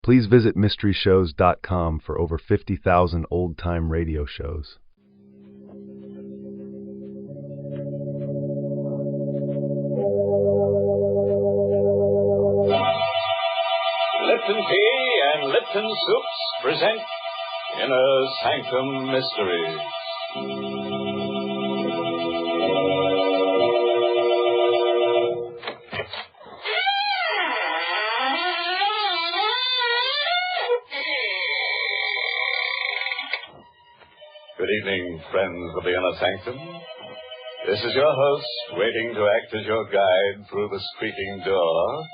Please visit mysteryshows.com for over 50,000 old-time radio shows. Lipton Tea and Lipton Soups present Inner Sanctum Mysteries. Good evening, friends of the Inner Sanctum. This is your host, waiting to act as your guide through the creaking door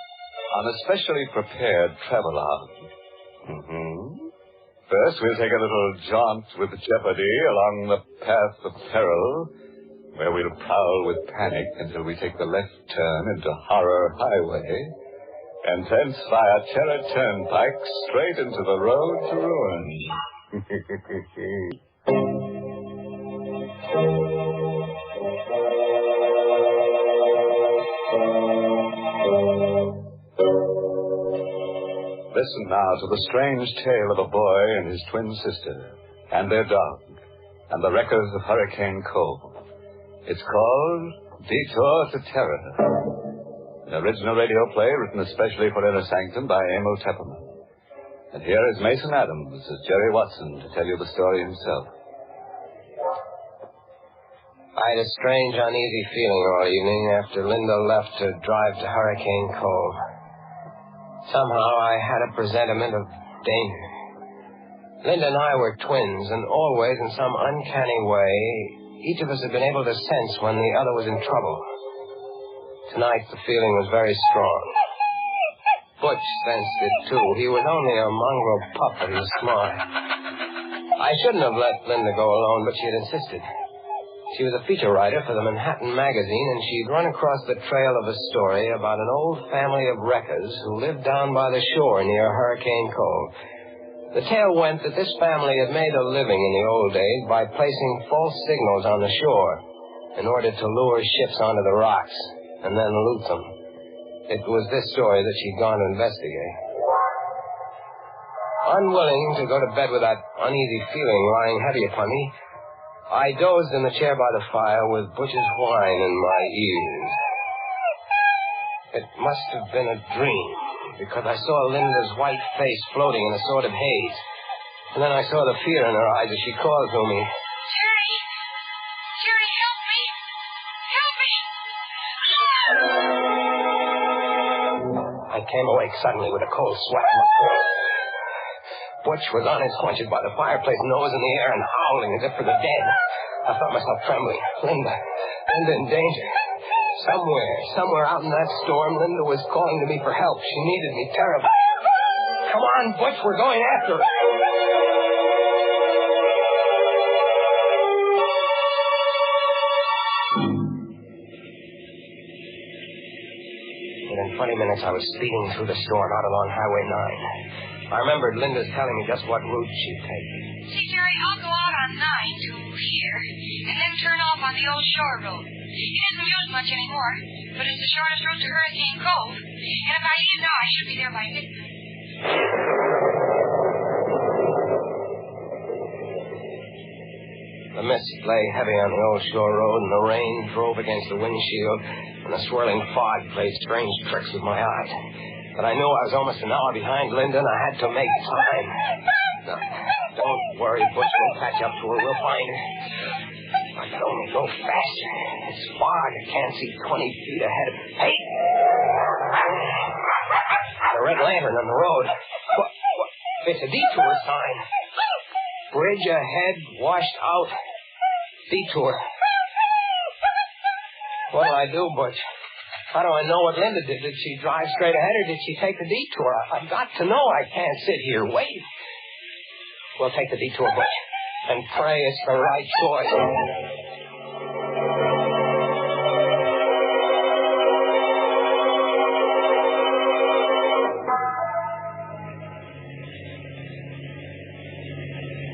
on a specially prepared travelogue. First, we'll take a little jaunt with jeopardy along the path of peril, where we'll prowl with panic until we take the left turn into Horror Highway, and thence via Terror Turnpike straight into the road to ruin. Listen now to the strange tale of a boy and his twin sister, and their dog, and the wreckers of Hurricane Cove. It's called Detour to Terror, an original radio play written especially for Inner Sanctum by Emil Tepperman. And here is Mason Adams as Jerry Watson to tell you the story himself. I had a strange, uneasy feeling all evening after Linda left to drive to Hurricane Cove. Somehow I had a presentiment of danger. Linda and I were twins, and always, in some uncanny way, each of us had been able to sense when the other was in trouble. Tonight, the feeling was very strong. Butch sensed it, too. He was only a mongrel pup, but he was smart. I shouldn't have let Linda go alone, but she had insisted. She was a feature writer for the Manhattan magazine, and she'd run across the trail of a story about an old family of wreckers who lived down by the shore near Hurricane Cove. The tale went that this family had made a living in the old days by placing false signals on the shore in order to lure ships onto the rocks and then loot them. It was this story that she'd gone to investigate. Unwilling to go to bed with that uneasy feeling lying heavy upon me, I dozed in the chair by the fire with Butch's whine in my ears. It must have been a dream, because I saw Linda's white face floating in a sort of haze. And then I saw the fear in her eyes as she called to me. Jerry! Jerry, help me! Help me! I came awake suddenly with a cold sweat. Butch was on his haunches by the fireplace, nose in the air and howling as if for the dead. I felt myself trembling. Linda in danger. Somewhere out in that storm, Linda was calling to me for help. She needed me terribly. Come on, Butch, we're going after her. Within 20 minutes, I was speeding through the storm out along Highway 9. I remembered Linda's telling me just what route she'd take. See, Jerry, I'll go out on 9 to here, and then turn off on the old shore road. It isn't used much anymore, but it's the shortest route to Hurricane Cove. And if I leave now, I should be there by midnight. The mist lay heavy on the old shore road, and the rain drove against the windshield, and the swirling fog played strange tricks with my eyes. But I knew I was almost an hour behind Linda, and I had to make time. No, don't worry, Butch. We'll catch up to her. We'll find her. I could only go faster. It's fog. I can't see 20 feet ahead. Hey! The red lantern on the road. What? It's a detour sign. Bridge ahead, washed out. Detour. What'll I do, Butch? How do I know what Linda did? Did she drive straight ahead or did she take the detour? I've got to know. I can't sit here. Wait. We'll take the detour, Butch, and pray it's the right choice.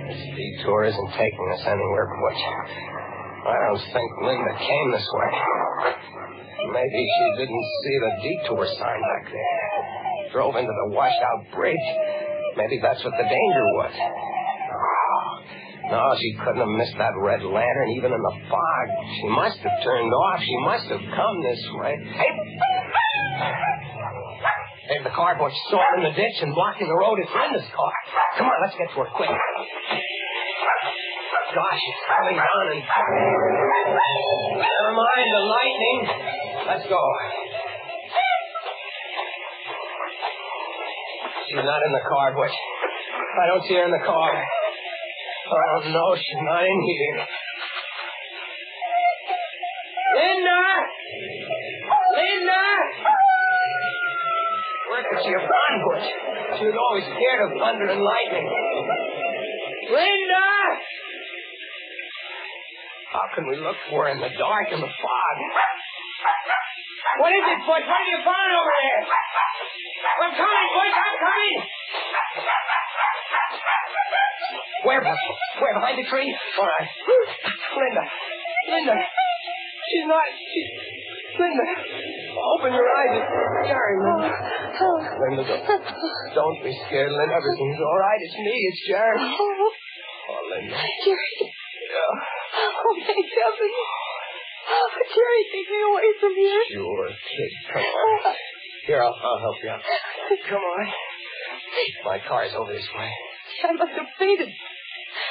This detour isn't taking us anywhere, Butch. I don't think Linda came this way. Maybe she didn't see the detour sign back there. Drove into the washed-out bridge. Maybe that's what the danger was. No, she couldn't have missed that red lantern even in the fog. She must have turned off. She must have come this way. Hey! There's the car, Butch, stored in the ditch and blocking the road. It's Linda's car. Come on, let's get to her quick. Gosh, it's coming down and... Never mind the lightning. Let's go. She's not in the car, Butch. I don't see her in the car. Oh, no, she's not in here. Linda! Linda! Where could she have gone, Butch? She was always scared of thunder and lightning. Linda! How can we look for her in the dark and the fog? What is it, Butch? What have you found over there? I'm coming, Butch, I'm coming! Where, Butch? Where, behind the tree? All right. Linda. Linda. She's not... Linda. Open your eyes. It's Jerry, Linda. Linda, don't be scared, Linda. Everything's all right. It's me. It's Jerry. Oh, Linda. Jerry. Yeah. Oh, thank heaven. Oh, Jerry, take me away from here. Sure, kid. Come on. Here, I'll help you out. Come on. My car's over this way. I must have fainted.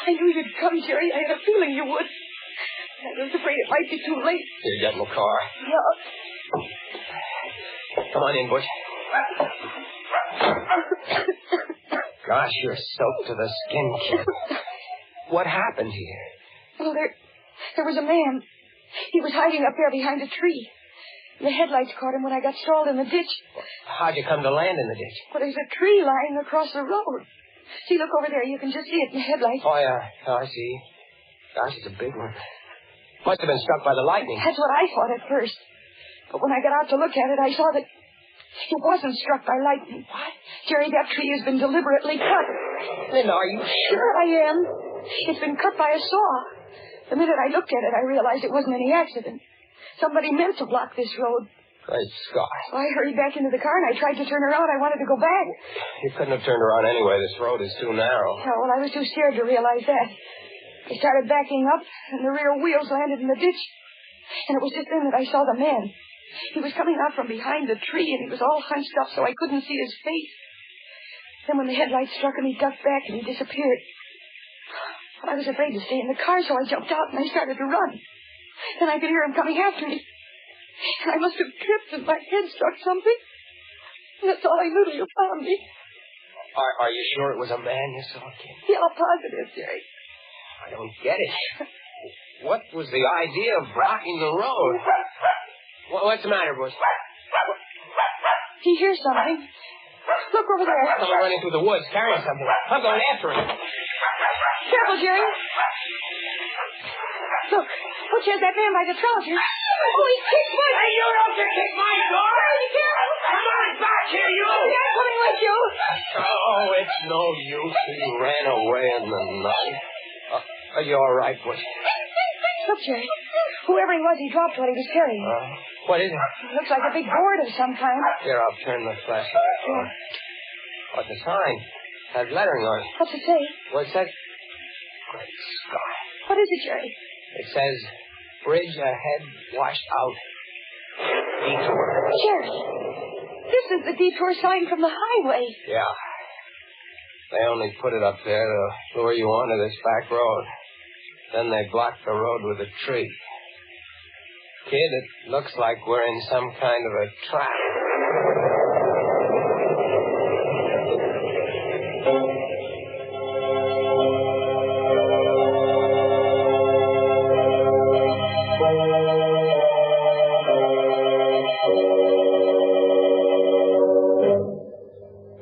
I knew you'd come, Jerry. I had a feeling you would. I was afraid it might be too late. Here, get in the car. Yeah. Come on in, Butch. Gosh, you're soaked to the skin, kid. What happened here? Well, there was a man. He was hiding up there behind a tree. The headlights caught him when I got stalled in the ditch. How'd you come to land in the ditch? Well, there's a tree lying across the road. See, look over there. You can just see it in the headlights. Oh, yeah. Oh, I see. Gosh, it's a big one. Must have been struck by the lightning. That's what I thought at first. But when I got out to look at it, I saw that it wasn't struck by lightning. What? Jerry, that tree has been deliberately cut. Linda, are you sure? I am. It's been cut by a saw. The minute I looked at it, I realized it wasn't any accident. Somebody meant to block this road. Great Scott. So I hurried back into the car, and I tried to turn around. I wanted to go back. You couldn't have turned around anyway. This road is too narrow. Yeah, well, I was too scared to realize that. I started backing up, and the rear wheels landed in the ditch. And it was just then that I saw the man. He was coming out from behind the tree, and he was all hunched up so I couldn't see his face. Then when the headlights struck him, he ducked back and he disappeared. I was afraid to stay in the car, so I jumped out and I started to run. Then I could hear him coming after me. And I must have tripped and my head struck something. And that's all I knew till you found me. Are you sure it was a man you saw, kid? Yeah, positive, Jerry. I don't get it. What was the idea of blocking the road? What's the matter, Bush? He hears something. Look over there. Someone running through the woods carrying something. I'm going after him. Careful, Jerry. Look, Butch has that man by the trousers. Oh, he kicked Butch. Hey, you don't kick my door. Be careful. Come on back here, you. I'm coming with you. Oh, it's no use. He ran away in the night. Are you all right, Butch? Look, Jerry. Whoever he was, he dropped what he was carrying. What is it? It looks like a big board of some kind. Here, I'll turn the flashlight on. What's the sign? Has lettering on it. What's it say? Well, it says... Great Scott. What is it, Jerry? It says, bridge ahead, washed out. Detour. Jerry, this is the detour sign from the highway. Yeah. They only put it up there to lure you onto this back road. Then they blocked the road with a tree. Kid, it looks like we're in some kind of a trap.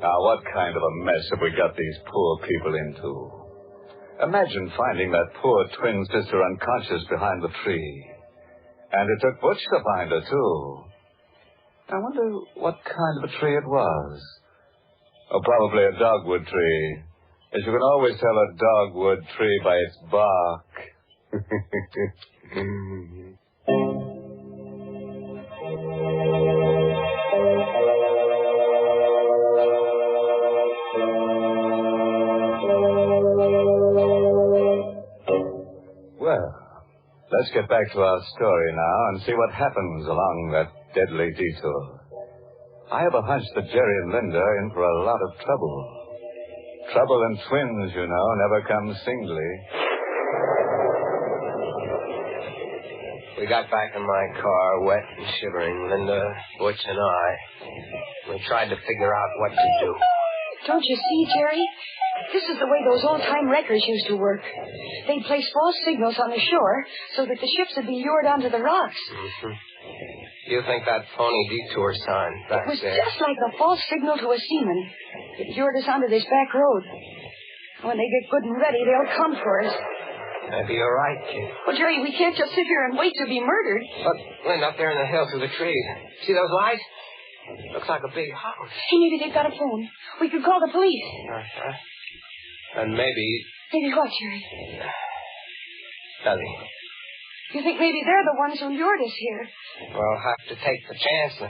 Now, what kind of a mess have we got these poor people into? Imagine finding that poor twin sister unconscious behind the tree. And it took Butch to find her, too. I wonder what kind of a tree it was. Oh, probably a dogwood tree. As you can always tell a dogwood tree by its bark. Let's get back to our story now and see what happens along that deadly detour. I have a hunch that Jerry and Linda are in for a lot of trouble. Trouble and twins, you know, never come singly. We got back in my car, wet and shivering, Linda, Butch, and I. We tried to figure out what to do. Don't you see, Jerry? This is the way those old-time wreckers used to work. They'd place false signals on the shore so that the ships would be lured onto the rocks. Mm-hmm. You think that phony detour sign back there... It was just like a false signal to a seaman. It lured us onto this back road. When they get good and ready, they'll come for us. Maybe you're right, kid. Well, Jerry, we can't just sit here and wait to be murdered. Look, Linda, up there in the hill through the trees. See those lights? Looks like a big house. Hey, maybe they've got a phone. We could call the police. And maybe... Maybe what, Jerry? Nothing. You think maybe they're the ones who lured us here? We'll have to take the chance, then.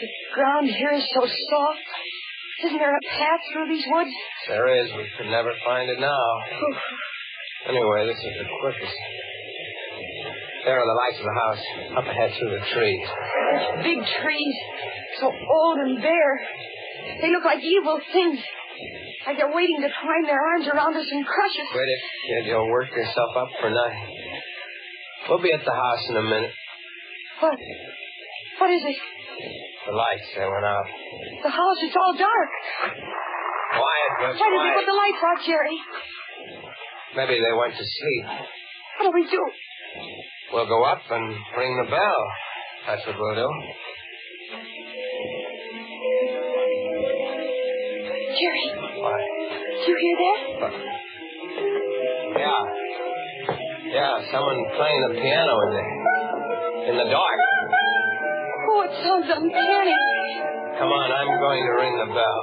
The ground here is so soft. Isn't there a path through these woods? There is. We could never find it now. Anyway, this is the quickest. There are the lights of the house, up ahead through the trees. Those big trees, so old and bare. They look like evil things. Like they're waiting to twine their arms around us and crush us. Quit it, kid. You'll work yourself up for nothing. We'll be at the house in a minute. What? What is it? The lights, they went out. The house, it's all dark. Quiet, Butch, Why did they quiet. put the lights out, Jerry? Maybe they went to sleep. What do we do? We'll go up and ring the bell. That's what we'll do. Jerry. What? Do you hear that? Yeah, someone playing the piano in the dark. Oh, it sounds uncanny. Come on, I'm going to ring the bell.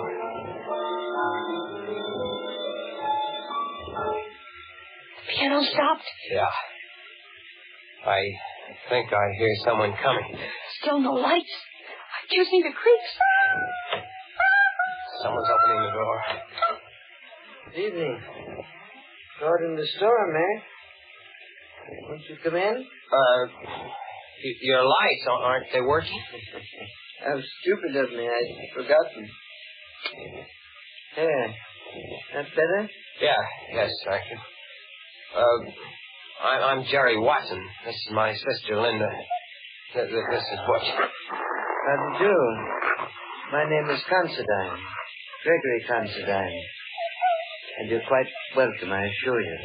The piano stopped. Yeah. I think I hear someone coming. Still no lights. Just need the creaks. Someone's opening the door. Good evening. Caught in the storm, eh? Won't you come in? Your lights, aren't they working? How stupid of me. I'd forgotten. There. That better? Yes, thank you. I'm Jerry Watson. This is my sister, Linda. This is Butch. How do you do? My name is Considine. Gregory Considine. And you're quite welcome, I assure you.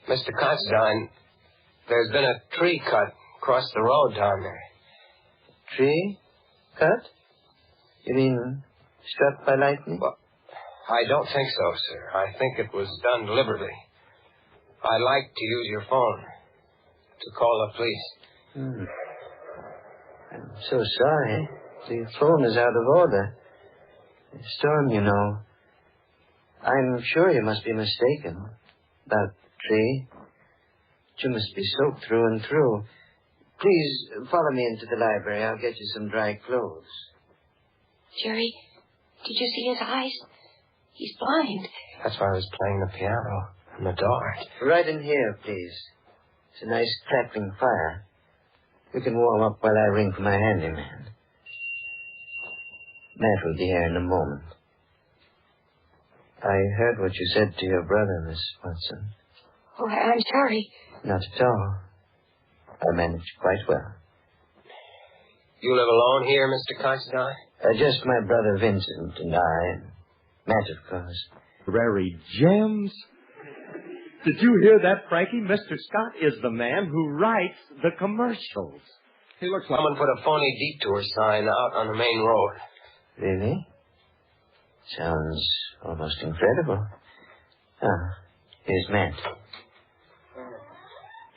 Mr. Considine, there's been a tree cut across the road down there. Tree? Cut? You mean struck by lightning? Well, I don't think so, sir. I think it was done deliberately. I'd like to use your phone to call the police. I'm so sorry. The phone is out of order. The storm, you know. I'm sure you must be mistaken about the tree. You must be soaked through and through. Please, follow me into the library. I'll get you some dry clothes. Jerry, did you see his eyes? He's blind. That's why I was playing the piano in the dark. Right in here, please. It's a nice crackling fire. You can warm up while I ring for my handyman. Matt will be here in a moment. I heard what you said to your brother, Miss Watson. Oh, I'm sorry. Not at all. I managed quite well. You live alone here, Mr. Considine? Just my brother Vincent and I, and Matt, of course. Prairie Gems? Did you hear that, Frankie? Mr. Scott is the man who writes the commercials. He looks like someone put a phony detour sign out on the main road. Really? Sounds almost incredible. Ah, here's Matt.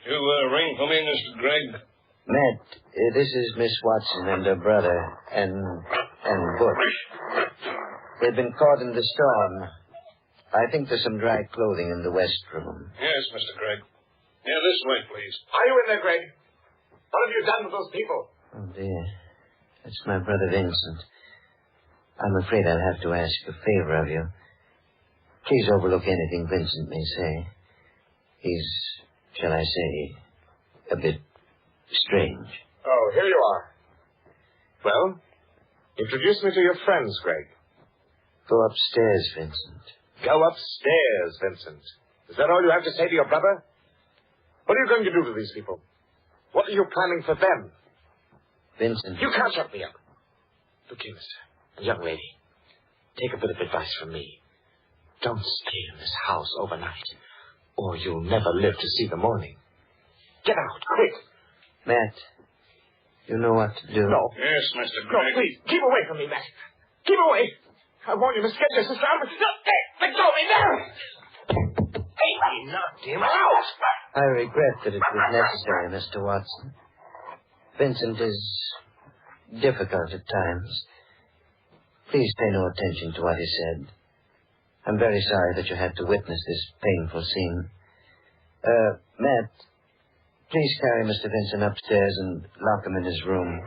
You ring for me, Mr. Gregg? Matt, this is Miss Watson and her brother, and Butch. They've been caught in the storm. I think there's some dry clothing in the west room. Yes, Mr. Gregg. Yeah, this way, please. Are you in there, Greg? What have you done with those people? Oh, dear. It's my brother Vincent. I'm afraid I'll have to ask a favor of you. Please overlook anything Vincent may say. He's, shall I say, a bit strange. Oh, here you are. Well, introduce me to your friends, Greg. Go upstairs, Vincent. Go upstairs, Vincent. Is that all you have to say to your brother? What are you going to do to these people? What are you planning for them? Vincent. You can't shut me up. Look here, mister. And young lady, take a bit of advice from me. Don't stay in this house overnight, or you'll never live to see the morning. Get out, quick. Matt, you know what to do. No. Yes, Mr. No, Gregg. please, keep away from me, Matt. Keep away. I warn you, Miss Sketch, your sister. Let go of me there. Hey, he knocked him out. I regret that it was necessary, Mr. Watson. Vincent is difficult at times. Please pay no attention to what he said. I'm very sorry that you had to witness this painful scene. Matt, please carry Mr. Vincent upstairs and lock him in his room.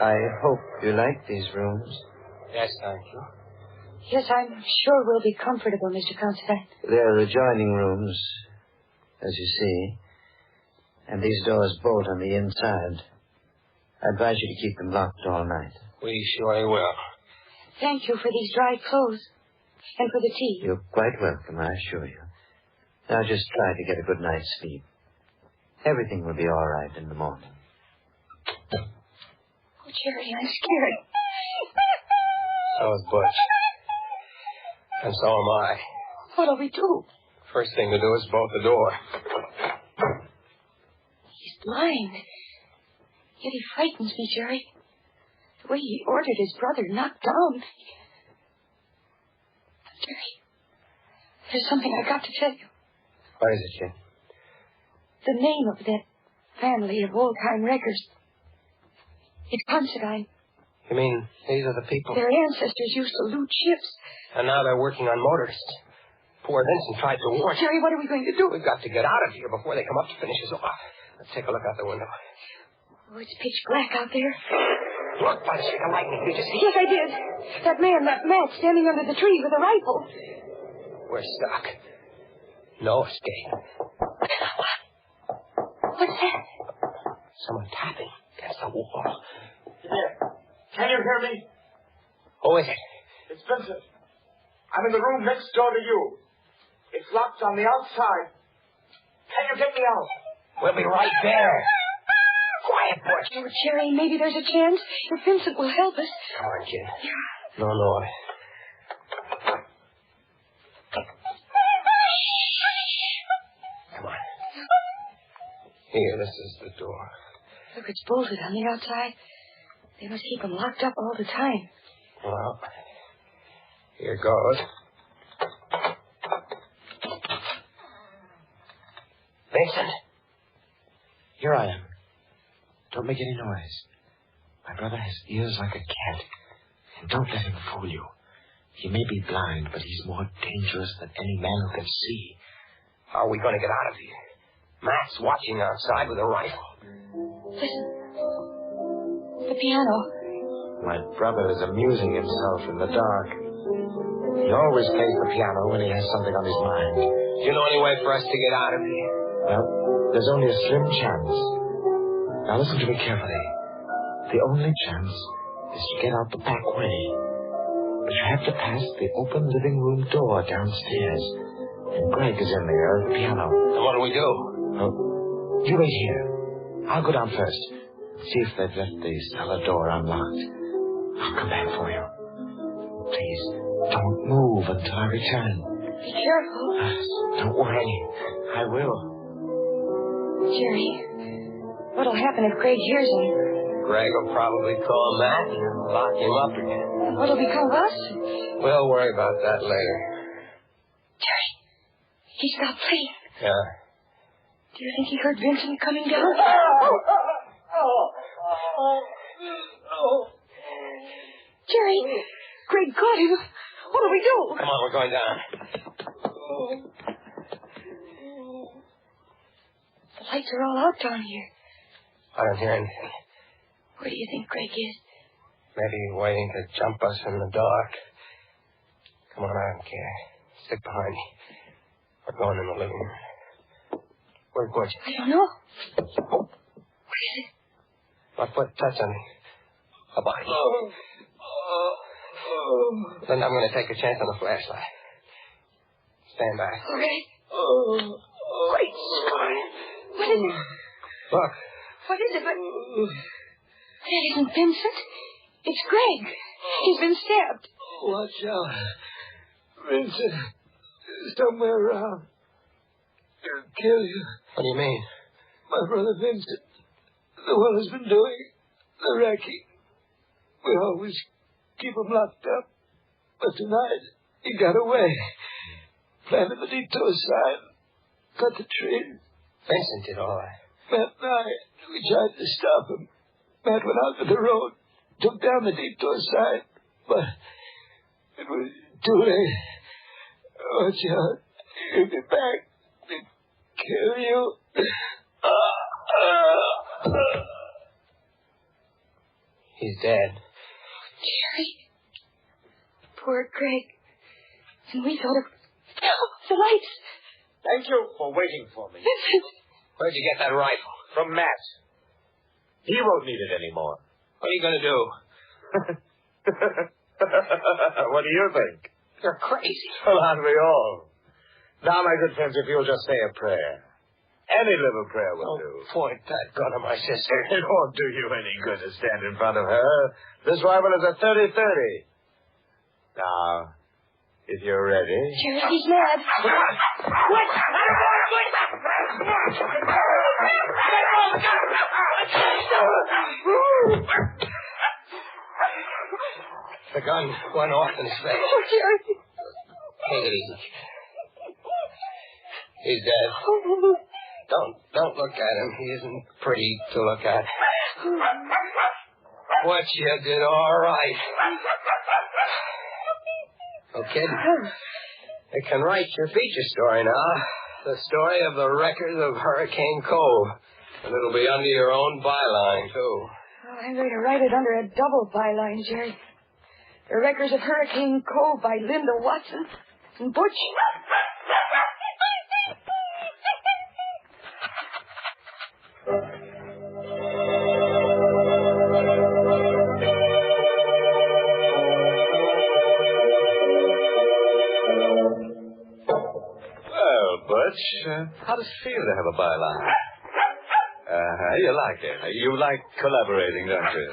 I hope you like these rooms. Yes, thank you. Yes, I'm sure we'll be comfortable, Mr. Considine. They're adjoining rooms, as you see. And these doors bolt on the inside. I advise you to keep them locked all night. We surely will. Thank you for these dry clothes. And for the tea. You're quite welcome, I assure you. Now just try to get a good night's sleep. Everything will be all right in the morning. Oh, Jerry, I'm scared. So is Butch. And so am I. What'll we do? First thing to do is bolt the door. He's blind. Yet he frightens me, Jerry. The way he ordered his brother knocked down. Jerry, there's something I got to tell you. What is it, Jim? The name of that family of old-time wreckers. It's Considine. You mean these are the people? Their ancestors used to loot ships. And now they're working on motorists. Poor Vincent tried to warn. Jerry, what are we going to do? We've got to get out of here before they come up to finish us off. Let's take a look out the window. Oh, it's pitch black out there. Look, by the streak of lightning. Did you see? Yes, I did. That man, that Matt, standing under the tree with a rifle. We're stuck. No escape. What's that? Someone tapping against the wall. Here. Can you hear me? Who is it? It's Vincent. I'm in the room next door to you. It's locked on the outside. Can you get me out? We'll be right there. Quiet, Butch. Oh, Jerry, maybe there's a chance. If Vincent will help us. Come on, kid. No noise. Come on. Here, this is the door. Look, it's bolted on the outside. They must keep him locked up all the time. Well, here goes. Vincent. Here I am. Don't make any noise. My brother has ears like a cat. And don't let him fool you. He may be blind, but he's more dangerous than any man who can see. How are we going to get out of here? Matt's watching outside with a rifle. Listen. The piano. My brother is amusing himself in the dark. He always plays the piano when he has something on his mind. Do you know any way for us to get out of here? Well, there's only a slim chance. Now listen to me carefully. The only chance is to get out the back way. But you have to pass the open living room door downstairs. And Greg is in there at the piano. And what do we do? Well, you wait here. I'll go down first. See if they've left the cellar door unlocked. I'll come back for you. Please, don't move until I return. Be careful. Don't worry. I will. Jerry, what'll happen if Greg hears him? Greg will probably call Matt and lock him up again. And what'll become of us? We'll worry about that later. Jerry, he stopped playing. Yeah. Do you think he heard Vincent coming down? Jerry, Greg caught him. What do we do? Come on, we're going down. The lights are all out down here. I don't hear anything. Where do you think Greg is? Maybe waiting to jump us in the dark. Come on, I don't care. Stick behind me. We're going in the living room. Where's Butch? I don't know. What is it? My foot touched on a body. Then I'm going to take a chance on the flashlight. Stand back. All right. Great Scott. What is it? Look. What is it? But that isn't Vincent. It's Greg. He's been stabbed. Watch out. Vincent is somewhere around. He'll kill you. What do you mean? My brother Vincent, the one who's been doing the wrecking. We always keep him locked up. But tonight, he got away. Planted the detour sign. Cut the trees. Vincent did all that. Matt and I, we tried to stop him. Matt went out to the road, took down the detour sign, but it was too late. Watch out. He'll be back to kill you. He's dead. Jerry. Poor Greg. And we thought of... the lights. Thank you for waiting for me. Vincent. Where'd you get that rifle? From Matt. He won't need it anymore. What are you going to do? What do you think? You're crazy. Well, aren't we all? Now, my good friends, if you'll just say a prayer. Any little prayer will do. Point that gun at my sister. It won't do you any good to stand in front of her. This rifle is a 30-30. Now, if you're ready... Jerry, he's mad. What? The gun went off in space. Oh, Jerry. Take it easy. He's dead. Don't look at him. He isn't pretty to look at. What you did all right. Oh, kid. You can write your feature story now. The story of the wreckers of Hurricane Cove. And it'll be under your own byline, too. Oh, I'm going to write it under a double byline, Jerry. The Wreckers of Hurricane Cove by Linda Watson and Butch. How does it feel to have a byline? You like it. You like collaborating, don't you?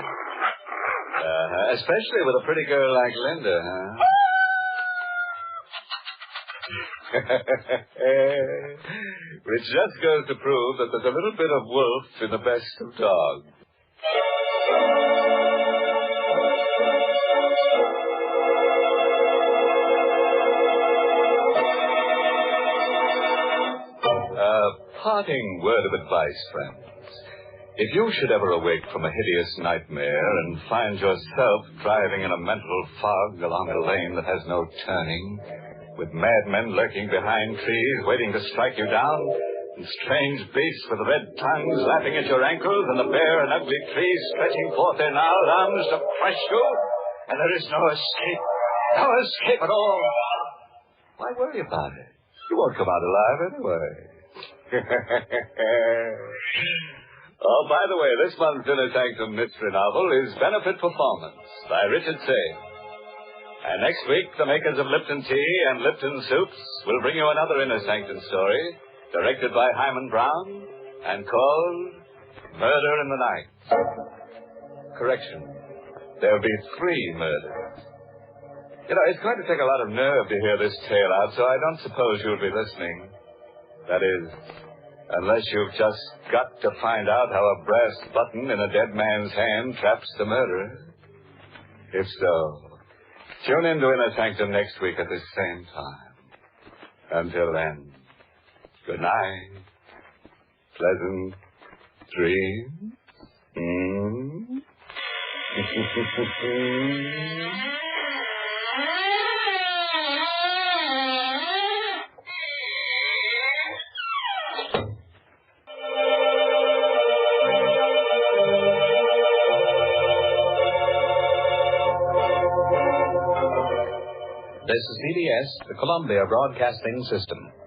Especially with a pretty girl like Linda, huh? Which just goes to prove that there's a little bit of wolf in the best of dogs. Parting word of advice, friends. If you should ever awake from a hideous nightmare and find yourself driving in a mental fog along a lane that has no turning, with madmen lurking behind trees waiting to strike you down, and strange beasts with red tongues lapping at your ankles, and the bare and ugly trees stretching forth their gnarled arms to crush you, and there is no escape at all, why worry about it? You won't come out alive anyway. Oh, by the way, this month's Inner Sanctum mystery novel is Benefit Performance by Richard Say. And next week, the makers of Lipton Tea and Lipton Soups will bring you another Inner Sanctum story, directed by Hyman Brown, and called Murder in the Night. Correction. There'll be 3 murders. You know, it's going to take a lot of nerve to hear this tale out, so I don't suppose you'll be listening. That is, unless you've just got to find out how a brass button in a dead man's hand traps the murderer. If so, tune in to Inner Sanctum next week at this same time. Until then, good night. Pleasant dreams. This is CBS, the Columbia Broadcasting System.